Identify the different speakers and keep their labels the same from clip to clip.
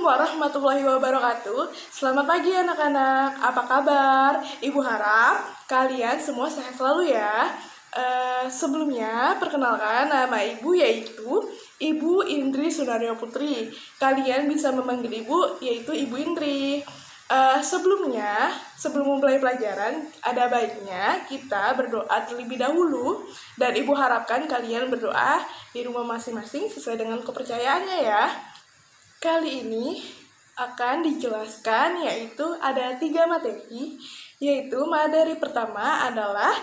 Speaker 1: warahmatullahi wabarakatuh. Selamat pagi anak-anak, apa kabar? Ibu harap kalian semua sehat selalu ya. Sebelumnya, perkenalkan nama ibu yaitu Ibu Indri Sunario Putri. Kalian bisa memanggil ibu yaitu Ibu Indri. Sebelum memulai pelajaran, ada baiknya kita berdoa terlebih dahulu. Dan ibu harapkan kalian berdoa di rumah masing-masing sesuai dengan kepercayaannya ya. Kali ini akan dijelaskan yaitu ada 3 materi, yaitu materi pertama adalah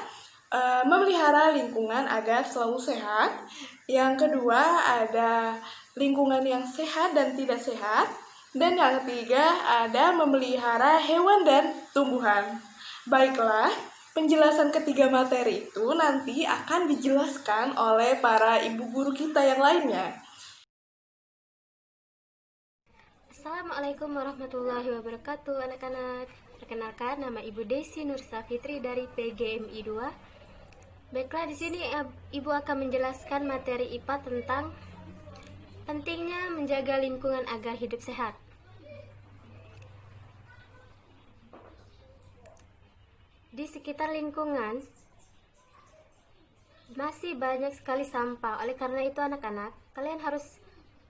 Speaker 1: memelihara lingkungan agar selalu sehat. Yang kedua ada lingkungan yang sehat dan tidak sehat. Dan yang ketiga ada memelihara hewan dan tumbuhan. Baiklah, penjelasan ketiga materi itu nanti akan dijelaskan oleh para ibu guru kita yang lainnya.
Speaker 2: Assalamualaikum warahmatullahi wabarakatuh anak-anak. Perkenalkan, nama Ibu Desi Nursa Fitri dari PGMI 2. Baiklah, di sini Ibu akan menjelaskan materi IPA tentang pentingnya menjaga lingkungan agar hidup sehat. Di sekitar lingkungan masih banyak sekali sampah. Oleh karena itu anak-anak, kalian harus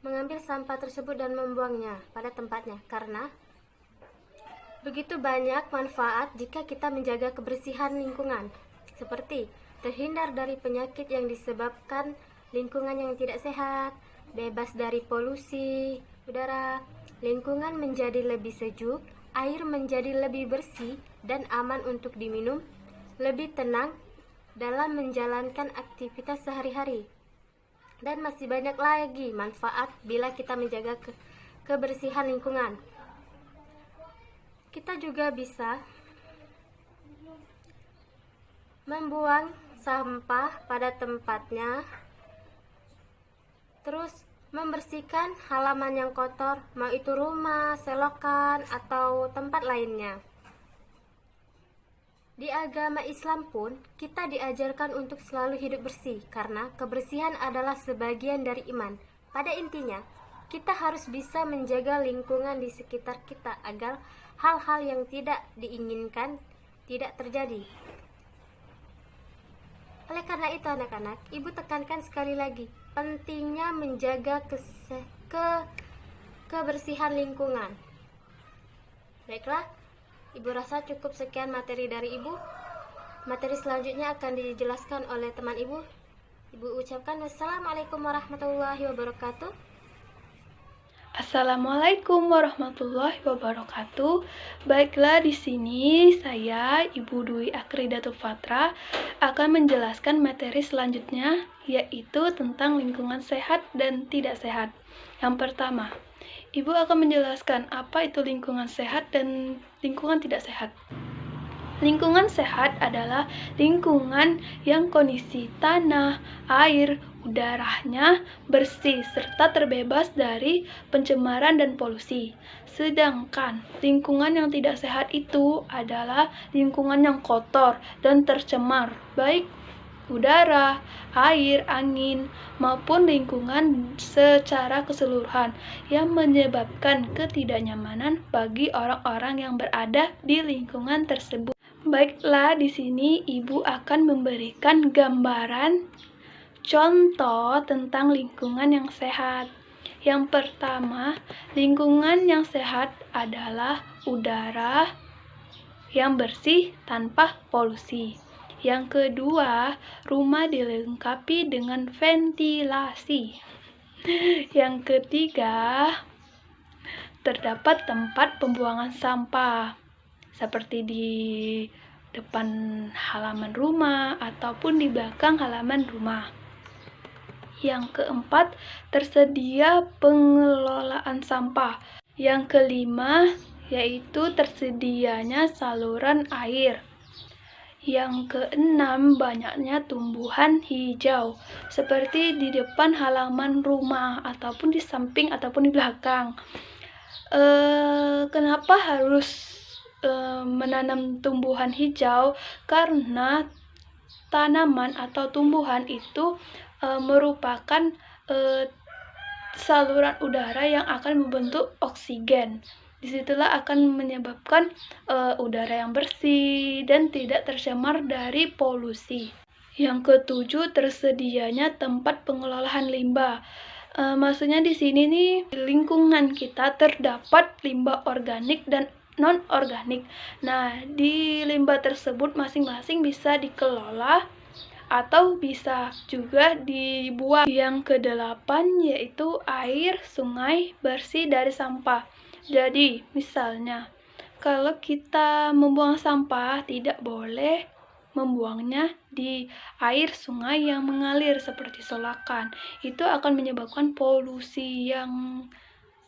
Speaker 2: mengambil sampah tersebut dan membuangnya pada tempatnya, karena begitu banyak manfaat jika kita menjaga kebersihan lingkungan, seperti terhindar dari penyakit yang disebabkan lingkungan yang tidak sehat, bebas dari polusi udara, lingkungan menjadi lebih sejuk, air menjadi lebih bersih dan aman untuk diminum, lebih tenang dalam menjalankan aktivitas sehari-hari. Dan masih banyak lagi manfaat bila kita menjaga kebersihan lingkungan. Kita juga bisa membuang sampah pada tempatnya, terus membersihkan halaman yang kotor, mau itu rumah, selokan, atau tempat lainnya. Di agama Islam pun, kita diajarkan untuk selalu hidup bersih, karena kebersihan adalah sebagian dari iman. Pada intinya, kita harus bisa menjaga lingkungan di sekitar kita agar hal-hal yang tidak diinginkan tidak terjadi. Oleh karena itu anak-anak, Ibu tekankan sekali lagi, pentingnya menjaga kebersihan lingkungan. Baiklah, Ibu rasa cukup sekian materi dari Ibu. Materi selanjutnya akan dijelaskan oleh teman Ibu. Ibu ucapkan wassalamualaikum warahmatullahi wabarakatuh.
Speaker 3: Assalamualaikum warahmatullahi wabarakatuh. Baiklah, di sini saya Ibu Dwi Akridatul Fatra akan menjelaskan materi selanjutnya, yaitu tentang lingkungan sehat dan tidak sehat. Yang pertama, Ibu akan menjelaskan apa itu lingkungan sehat dan lingkungan tidak sehat. Lingkungan sehat adalah lingkungan yang kondisi tanah, air, udaranya bersih serta terbebas dari pencemaran dan polusi. Sedangkan lingkungan yang tidak sehat itu adalah lingkungan yang kotor dan tercemar, baik udara, air, angin, maupun lingkungan secara keseluruhan yang menyebabkan ketidaknyamanan bagi orang-orang yang berada di lingkungan tersebut. Baiklah, di sini Ibu akan memberikan gambaran contoh tentang lingkungan yang sehat. Yang pertama, lingkungan yang sehat adalah udara yang bersih tanpa polusi. Yang kedua, rumah dilengkapi dengan ventilasi. Yang ketiga, terdapat tempat pembuangan sampah, seperti di depan halaman rumah ataupun di belakang halaman rumah. Yang keempat, tersedia pengelolaan sampah. Yang kelima, yaitu tersedianya saluran air. Yang keenam, banyaknya tumbuhan hijau, seperti di depan halaman rumah, ataupun di samping, ataupun di belakang. Kenapa harus menanam tumbuhan hijau? Karena tanaman atau tumbuhan itu merupakan saluran udara yang akan membentuk oksigen. Disitulah akan menyebabkan udara yang bersih dan tidak tercemar dari polusi. Yang ketujuh, tersedianya tempat pengelolaan limbah. Maksudnya di sini nih, di lingkungan kita terdapat limbah organik dan non-organik. Nah, di limbah tersebut masing-masing bisa dikelola atau bisa juga dibuang. Yang kedelapan yaitu air sungai bersih dari sampah. Jadi, misalnya, kalau kita membuang sampah, tidak boleh membuangnya di air sungai yang mengalir seperti solakan. Itu akan menyebabkan polusi yang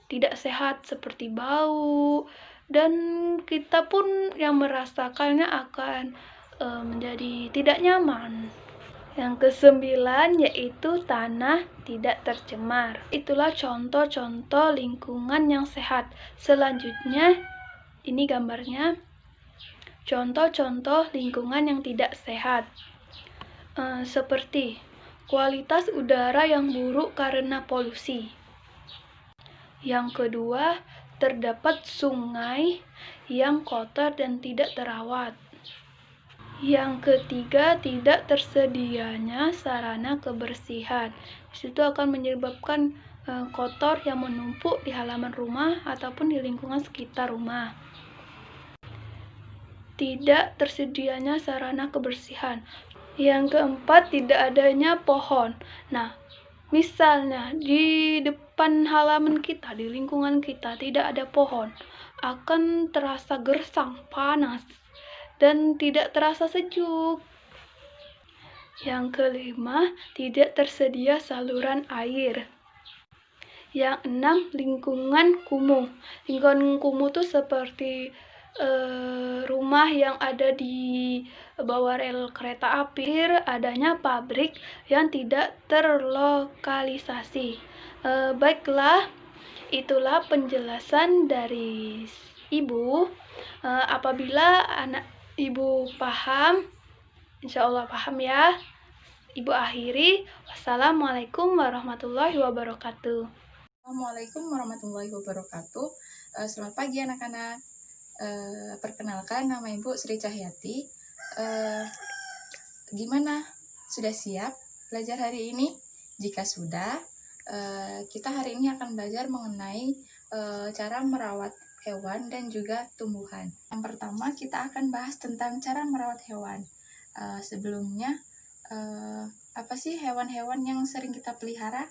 Speaker 3: tidak sehat seperti bau, dan kita pun yang merasakannya akan menjadi tidak nyaman. Yang kesembilan yaitu tanah tidak tercemar. Itulah contoh-contoh lingkungan yang sehat. Selanjutnya, ini gambarnya contoh-contoh lingkungan yang tidak sehat. Seperti kualitas udara yang buruk karena polusi. Yang kedua, terdapat sungai yang kotor dan tidak terawat. Yang ketiga, tidak tersedianya sarana kebersihan. Itu akan menyebabkan kotor yang menumpuk di halaman rumah ataupun di lingkungan sekitar rumah. Tidak tersedianya sarana kebersihan. Yang keempat, tidak adanya pohon. Nah, misalnya di depan halaman kita, di lingkungan kita tidak ada pohon, akan terasa gersang, panas, dan tidak terasa sejuk. Yang kelima, tidak tersedia saluran air. Yang enam, lingkungan kumuh. Lingkungan kumuh itu seperti rumah yang ada di bawah rel kereta api, adanya pabrik yang tidak terlokalisasi. Baiklah, itulah penjelasan dari Ibu. Apabila anak Ibu paham, insya Allah paham ya. Ibu akhiri. Wassalamualaikum warahmatullahi wabarakatuh.
Speaker 4: Assalamualaikum warahmatullahi wabarakatuh. Selamat pagi anak-anak. Perkenalkan, nama Ibu Sri Cahyati. Gimana? Sudah siap belajar hari ini? Jika sudah, kita hari ini akan belajar mengenai cara merawat hewan dan juga tumbuhan. Yang pertama, kita akan bahas tentang cara merawat hewan. Sebelumnya, apa sih hewan-hewan yang sering kita pelihara?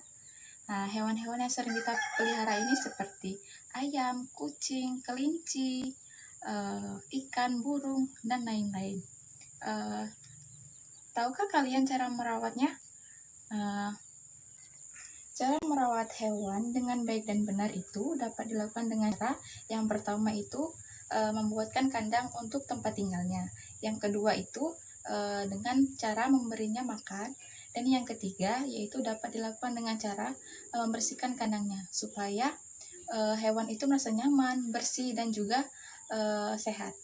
Speaker 4: Nah, hewan-hewan yang sering kita pelihara ini seperti ayam, kucing, kelinci, ikan, burung, dan lain-lain. Tahukah kalian cara merawatnya? Cara merawat hewan dengan baik dan benar itu dapat dilakukan dengan cara yang pertama itu membuatkan kandang untuk tempat tinggalnya. Yang kedua itu dengan cara memberinya makan. Dan yang ketiga yaitu dapat dilakukan dengan cara membersihkan kandangnya supaya hewan itu merasa nyaman, bersih, dan juga sehat.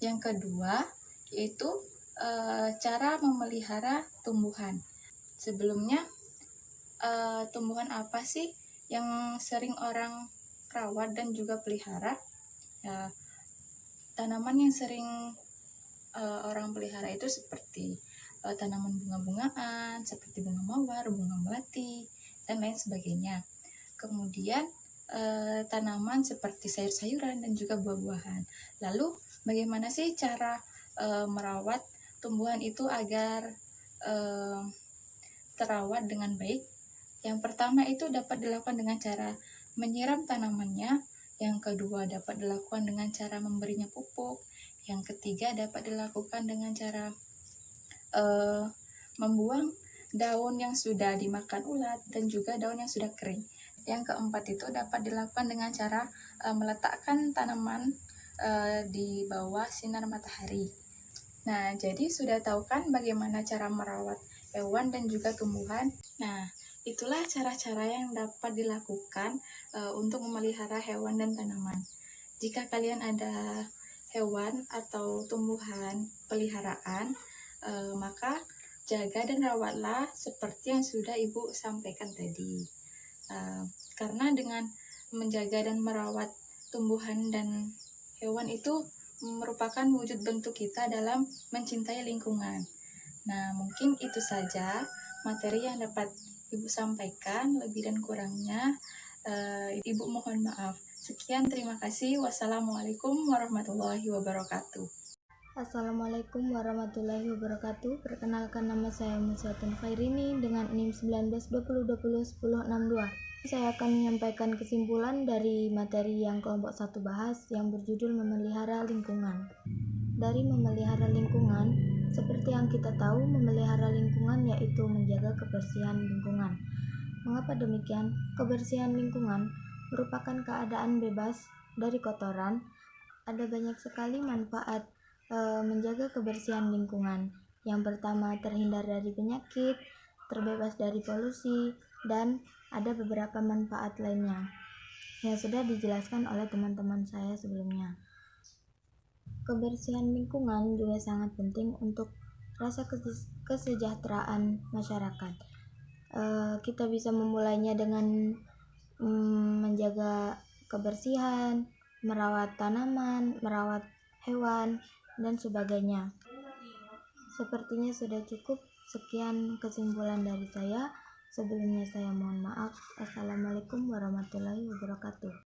Speaker 4: Yang kedua yaitu cara memelihara tumbuhan. Sebelumnya, tumbuhan apa sih yang sering orang rawat dan juga pelihara? Ya, tanaman yang sering orang pelihara itu seperti tanaman bunga-bungaan, seperti bunga mawar, bunga melati, dan lain sebagainya. Kemudian tanaman seperti sayur-sayuran dan juga buah-buahan. Lalu bagaimana sih cara merawat tumbuhan itu agar terawat dengan baik? Yang pertama itu dapat dilakukan dengan cara menyiram tanamannya. Yang kedua dapat dilakukan dengan cara memberinya pupuk. Yang ketiga dapat dilakukan dengan cara membuang daun yang sudah dimakan ulat dan juga daun yang sudah kering. Yang keempat itu dapat dilakukan dengan cara meletakkan tanaman di bawah sinar matahari. Nah, jadi sudah tahu kan bagaimana cara merawat hewan dan juga tumbuhan? Nah, itulah cara-cara yang dapat dilakukan untuk memelihara hewan dan tanaman. Jika kalian ada hewan atau tumbuhan peliharaan, maka jaga dan rawatlah seperti yang sudah Ibu sampaikan tadi. Karena dengan menjaga dan merawat tumbuhan dan hewan itu merupakan wujud bentuk kita dalam mencintai lingkungan. Nah, mungkin itu saja materi yang dapat Ibu sampaikan. Lebih dan kurangnya, Ibu mohon maaf. Sekian, terima kasih. Wassalamualaikum warahmatullahi wabarakatuh.
Speaker 5: Assalamualaikum warahmatullahi wabarakatuh. Perkenalkan, nama saya Musyatin Khairini dengan NIM 1920201062. Saya akan menyampaikan kesimpulan dari materi yang kelompok 1 bahas yang berjudul memelihara lingkungan. Dari memelihara lingkungan, seperti yang kita tahu, memelihara lingkungan yaitu menjaga kebersihan lingkungan. Mengapa demikian? Kebersihan lingkungan merupakan keadaan bebas dari kotoran. Ada banyak sekali manfaat menjaga kebersihan lingkungan. Yang pertama, terhindar dari penyakit, terbebas dari polusi, dan ada beberapa manfaat lainnya yang sudah dijelaskan oleh teman-teman saya sebelumnya. Kebersihan lingkungan juga sangat penting untuk rasa kesejahteraan masyarakat. Kita bisa memulainya dengan menjaga kebersihan, merawat tanaman, merawat hewan, dan sebagainya. Sepertinya sudah cukup. Sekian kesimpulan dari saya. Sebelumnya saya mohon maaf. Assalamualaikum warahmatullahi wabarakatuh.